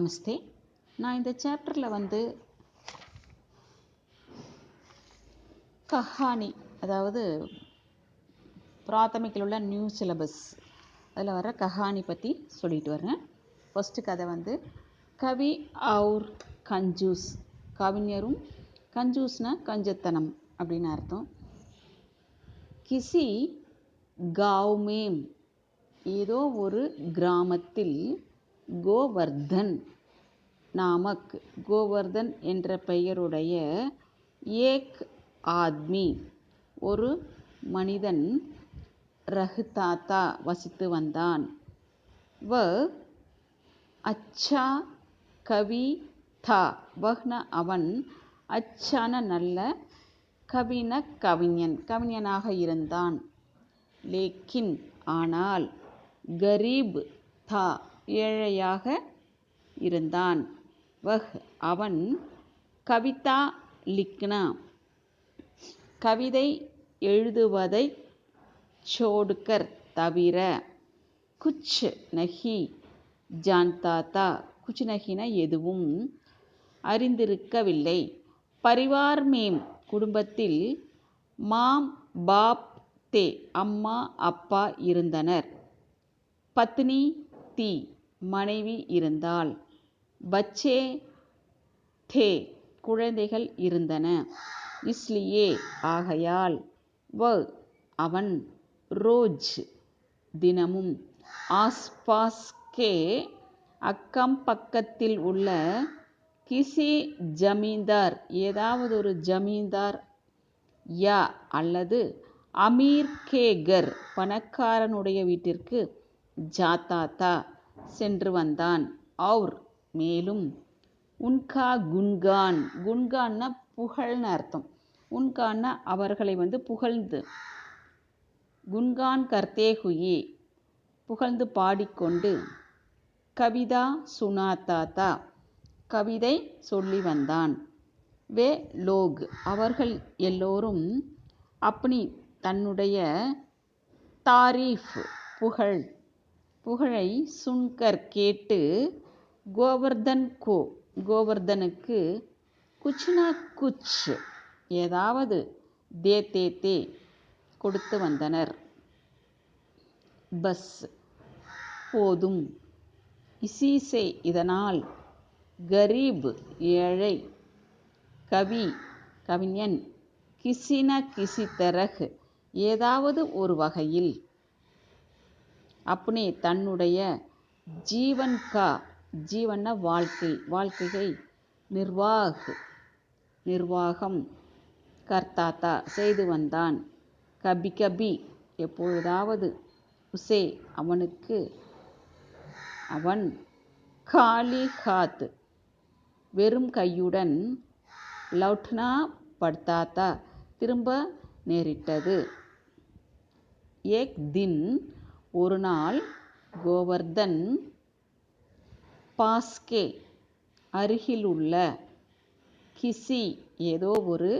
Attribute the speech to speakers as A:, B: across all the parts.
A: நமஸ்தே. நான் இந்த சாப்டரில் கஹானி, அதாவது பிராத்தமிக்கில் உள்ள நியூ சிலபஸ் அதில் வர கஹானி பற்றி சொல்லிட்டு வரேன். ஃபஸ்ட்டு கதை கவி அவுர் கஞ்சூஸ், கவிஞரும் கஞ்சூஸ்னா கஞ்சத்தனம் அப்படின்னு அர்த்தம். கிசி காவ்மேம், ஏதோ ஒரு கிராமத்தில் கோவர்தன் நாமக், கோவர்தன் என்ற பெயருடைய ஏக் ஆத்மி, ஒரு மனிதன் ரஹ்தாத்தா வசித்து வந்தான். வ அச்சா கவி தா, வஹ்ன அவன், அச்சான நல்ல, கவின கவிஞன், கவிஞனாக இருந்தான். லேக்கின் ஆனால், கரீப் தா, ஏழையாக இருந்தான். வஹ் அவன், கவிதா லிக்னா, கவிதை எழுதுவதை சோடுகர் தவிர, குச் நஹி ஜான்தாத்தா, குச் நஹின எதுவும் அறிந்திருக்கவில்லை. பரிவார் மேம், குடும்பத்தில், மாம் பாப் தே, அம்மா அப்பா இருந்தனர். பத்னி தி, மனைவி இருந்தாள். பச்சே தே, குழந்தைகள் இருந்தன. இஸ்லியே, ஆகையால், வ அவன், ரோஜ் தினமும், ஆஸ்பாஸ் கே, அக்கம் பக்கத்தில் உள்ள, கிசி ஜமீன்தார், ஏதாவது ஒரு ஜமீன்தார், யா அல்லது அமீர் கே கர், பணக்காரனுடைய வீட்டிற்கு, ஜாத்தாத்தா சென்று வந்தான். அவுர் மேலும், உன்கா குன்கான், குன்கான்னா புகழ்னு அர்த்தம். உன்கான்னா அவர்களை புகழ்ந்து, குன்கான் கர்த்தே ஹுயே, புகழ்ந்து பாடிக்கொண்டு, கவிதா சுனாத்தாத்தா, கவிதை சொல்லி வந்தான். வே லோக், அவர்கள் எல்லோரும், அப்னி தன்னுடைய, தாரீஃப் புகழை சுன்கர் கேட்டு, கோவர்தன் கோ, கோவர்தனுக்கு, குச்னா குச், ஏதாவது, தேத்தே தே, கொடுத்து வந்தனர். பஸ் போதும், இசீசே இதனால், கரீப் ஏழை, கவி கவிஞன், கிசின கிசி தரஹ், ஏதாவது ஒரு வகையில், அப்னே தன்னுடைய, ஜீவன் கா, ஜீவன வாழ்க்கை, வாழ்க்கையை, நிர்வாகம், கர்த்தாத்தா செய்து வந்தான். கபி கபி, எப்பொழுதாவது, உசே அவனுக்கு, அவன், காலி ஹாத், வெறும் கையுடன், லௌட்னா பட்தாத்தா, திரும்ப நேரிட்டது. ஏக் தின், ஒரு நாள், கோவர்தன், பாஸ்கே, அருகிலுள்ள, கிசி, ஏதோ ஒரு,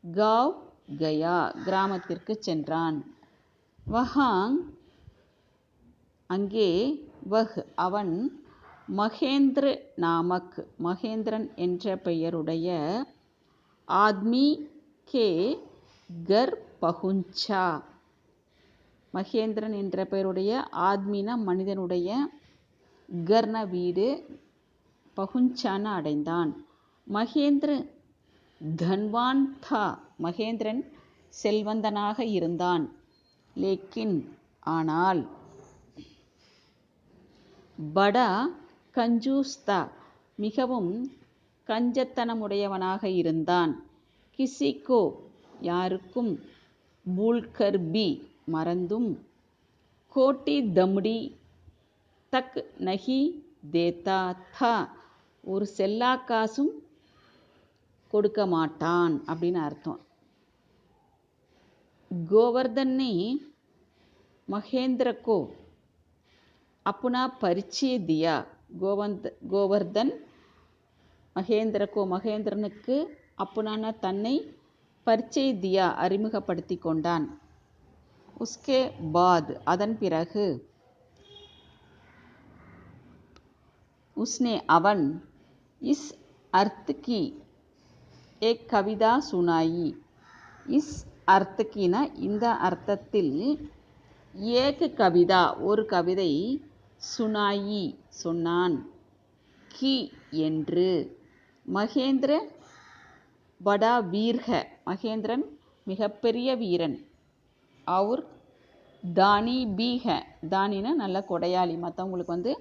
A: காவ் கயா, கிராமத்திற்கு சென்றான். வஹாங் அங்கே, வஹ் அவன், மகேந்திர நாமக், மகேந்திரன் என்ற பெயருடைய, ஆத்மி கே கர் பகுஞ்சா, மகேந்திரன் என்ற பெயருடைய, ஆத்மினா மனிதனுடைய, கர்ன வீடு, பகுஞ்சான அடைந்தான். மகேந்திர தன்வான் தா, மகேந்திரன் செல்வந்தனாக இருந்தான். லேக்கின் ஆனால், படா கஞ்சூஸ் தா, மிகவும் கஞ்சத்தனமுடையவனாக இருந்தான். கிசிகோ, யாருக்கும், பூல்கர் பி, மறந்தும், கோட்டி தம்டி தக் நஹி தேத்தா தா, ஒரு செல்லா காசும் கொடுக்க மாட்டான் அப்படின்னு அர்த்தம். கோவர்தன் ने महेंद्र को अपना परिचय दिया. கோவர்தன் மகேந்திரனுக்கு, அப்புனான தன்னை, பரிச்சய் தியா, அறிமுகப்படுத்தி கொண்டான். உஸ்கே பாத், அதன் பிறகு, உஸ்னே அவன் இஸ் அர்த் கி ஏக் கவிதா சுனாயி. இஸ் அர்த் கினா இந்த அர்த்தத்தில், ஏக் கவிதா ஒரு கவிதை, சுனாயி சொன்னான், கி என்று. மகேந்திர படா வீர்ஹ மகேந்திரன் மிகப்பெரிய வீரன். அவுர் தானி பீஹ தானினா நல்ல கொடையாளி, மற்றவங்களுக்கு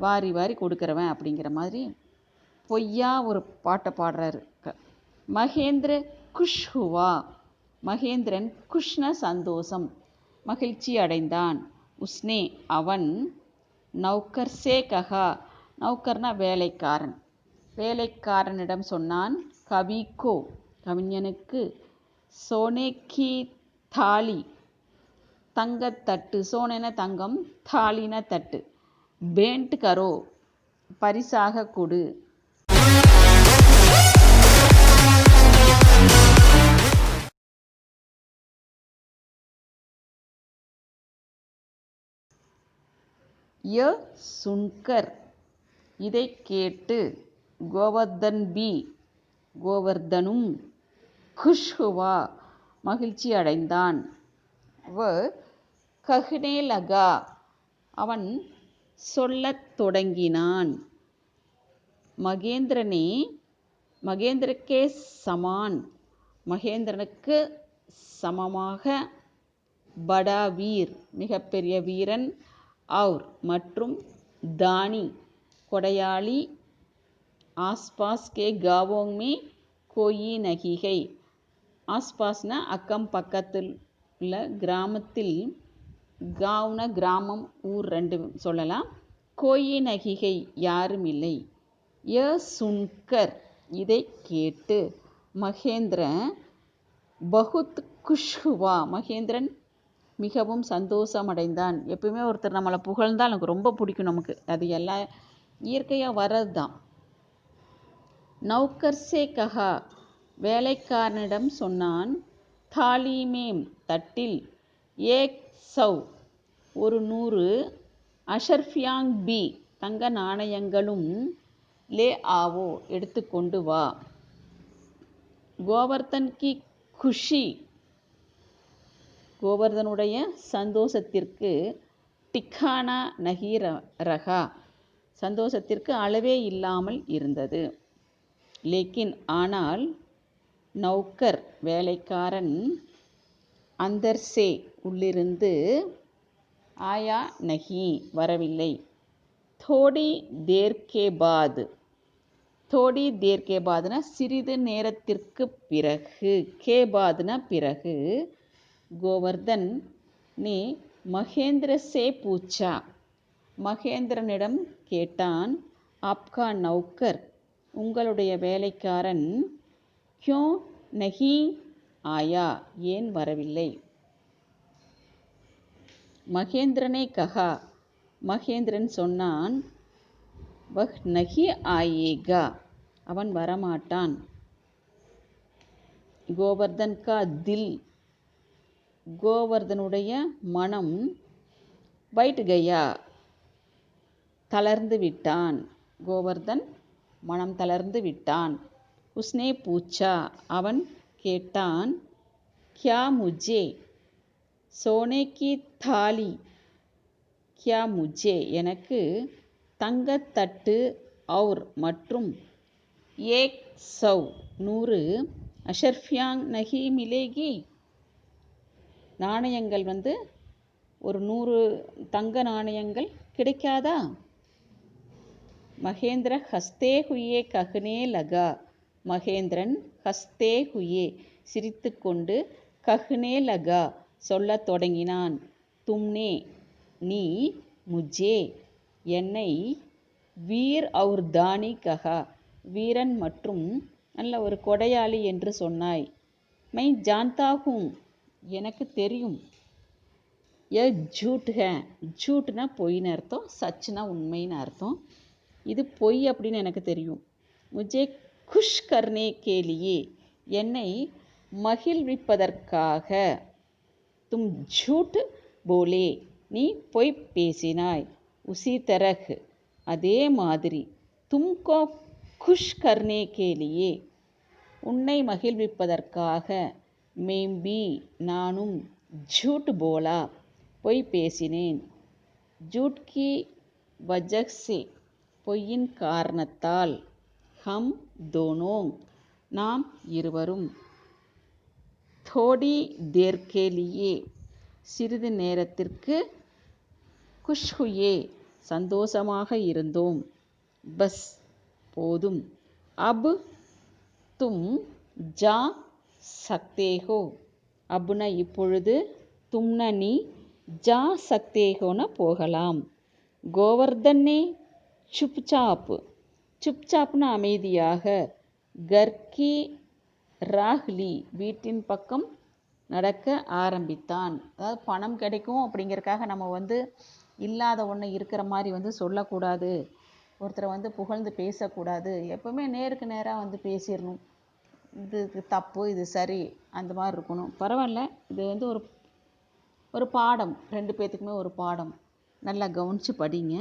A: வாரி வாரி கொடுக்குறவன் அப்படிங்கிற மாதிரி பொய்யா ஒரு பாட்டை பாடுறாரு. மகேந்திர குஷ் ஹுவா மகேந்திரன் குஷ்ன சந்தோஷம், மகிழ்ச்சி அடைந்தான். உஸ்னே அவன் நௌக்கர் சே கஹா நௌக்கர்னா வேலைக்காரன், வேலைக்காரனிடம் சொன்னான், கவிக்கோ கவிஞனுக்கு, சோனே கி தாலி தங்கத்தட்டு, சோனேன தங்கம், தாலின தட்டு, பேண்ட் கரோ பரிசாக கொடு. ய சுன்கர் இதை கேட்டு, கோவர்தன் பி கோவர்தனும், குஷ் ஹுவா மகிழ்ச்சி அடைந்தான். வ கஹ்னே லகா அவன் சொல்லத் தொடங்கினான், மகேந்திரனே மகேந்திரக்கே சமான் மகேந்திரனுக்கு சமமாக, படா வீர் மிகப்பெரிய வீரன், அவுர் மற்றும், தானி கொடையாளி, ஆஸ்பாஸ் கே காவோங் மே கோயி நகிகை ஆஸ்பாஸ்னா அக்கம் பக்கத்தில் உள்ள கிராமத்தில், காவ்னா கிராமம் ஊர் ரெண்டு சொல்லலாம், கோயி நகிகை யாரும் இல்லை. ய சுன்கர் இதை கேட்டு, மகேந்திரன் பகுத் குஷ் ஹுவா மகேந்திரன் மிகவும் சந்தோஷமடைந்தான். எப்பவுமே ஒருத்தர் நம்மளை புகழ்ந்தால் எனக்கு ரொம்ப பிடிக்கும், நமக்கு அது எல்லாம் இயற்கையாக வர்றது தான். நௌக்கர் சே கஹா வேலைக்காரனிடம் சொன்னான், தாலி மேம் தட்டில், ஏக் சவ் ஒரு 100, அஷர்ஃபியாங் பி தங்க நாணயங்களும், லே ஆவோ எடுத்துக்கொண்டு வா. கோவர்தன் கி குஷி கோவர்தனுடைய சந்தோஷத்திற்கு, டிக்கானா நகி ரகா சந்தோஷத்திற்கு அளவே இல்லாமல் இருந்தது. லேக்கின் ஆனால், நௌக்கர் வேலைக்காரன், அந்தர் சே உள்ளிருந்து, ஆயா நகி வரவில்லை. தோடி தேர் கே பாத் தோடி தேர் கே பாத்னா சிறிது நேரத்திற்கு பிறகு, கே பாத்னா பிறகு. கோவர்தன் நே மகேந்திர சே பூச்சா மகேந்திரனிடம் கேட்டான், ஆப்கா நௌக்கர் உங்களுடைய வேலைக்காரன், க்யோ நஹி ஆயா ஏன் வரவில்லை. மகேந்திரனே கஹா மகேந்திரன் சொன்னான், வஹ் நஹி ஆயேகா அவன் வரமாட்டான். கோவர்தன் கா தில் கோவர்தனுடைய மனம், பைட் கயா தளர்ந்து விட்டான். கோவர்தன் மனம் தளர்ந்து விட்டான். உஸ்னே பூச்சா அவன் கேட்டான், கியா முஜே சோனே கி தாலி கியா முஜே எனக்கு தங்கத்தட்டு, அவுர் மற்றும், ஏக் சவ் 100, அஷர்ஃபியாங் நகி மிலேகி நாணயங்கள் ஒரு 100 தங்க நாணயங்கள் கிடைக்காதா. மகேந்திர ஹஸ்தே ஹுயே கஹ்னே லகா மகேந்திரன் ஹஸ்தே ஹுயே சிரித்து கொண்டு, கஹ்னே லகா சொல்லத் தொடங்கினான், தும்னே நீ, முஜே என்னை, வீர் அவுர் தானி கஹா வீரன் மற்றும் நல்ல ஒரு கொடையாளி என்று சொன்னாய். மை ஜான்தா ஹூம் எனக்கு தெரியும். ய ஜூட் ஹே ஜூட்னா பொய்னு அர்த்தம், சச்சுனா உண்மைன்னு அர்த்தம். இது பொய் அப்படின்னு எனக்கு தெரியும். முஜே குஷ் கர்னே கேலியே என்னை மகிழ்விப்பதற்காக, தும் ஜூட் போலே நீ பொய் பேசினாய். உசி தரஹ் அதே மாதிரி தும்கோ குஷ் கர்னே கேலியே உன்னை மகிழ்விப்பதற்காக மேம்பி நானும் ஜூட் போலா பொய் பேசினேன். ஜூட் கி வஜஹ் சே பொய்யின் காரணத்தால் ஹம் தோனோ நாம் இருவரும் थोड़ी देर के लिए சிறிது நேரத்திற்கு குஷ் ஹுயே சந்தோஷமாக இருந்தோம். பஸ் போதும். அப் தும் ஜா சக்தே ஹோ அப்னா இப்பொழுது, தும்னா நீ, ஜா சக்தே ஹோன போகலாம். கோவர்தன் நே சுப்சாப் சுப்சாப்னா அமைதியாக, கர்கி ராஹ்லி வீட்டின் பக்கம் நடக்க ஆரம்பித்தான். அதாவது பணம் கிடைக்கும் அப்படிங்கிறதுக்காக நம்ம இல்லாத ஒன்று இருக்கிற மாதிரி சொல்லக்கூடாது. ஒருத்தரை புகழ்ந்து பேசக்கூடாது. எப்போவுமே நேருக்கு நேராக பேசிடணும். இது தப்பு, இது சரி, அந்த மாதிரி இருக்கணும். பரவாயில்ல, இது ஒரு பாடம், 2 பேர்த்துக்குமே ஒரு பாடம். நல்லா கவனித்து படிங்க.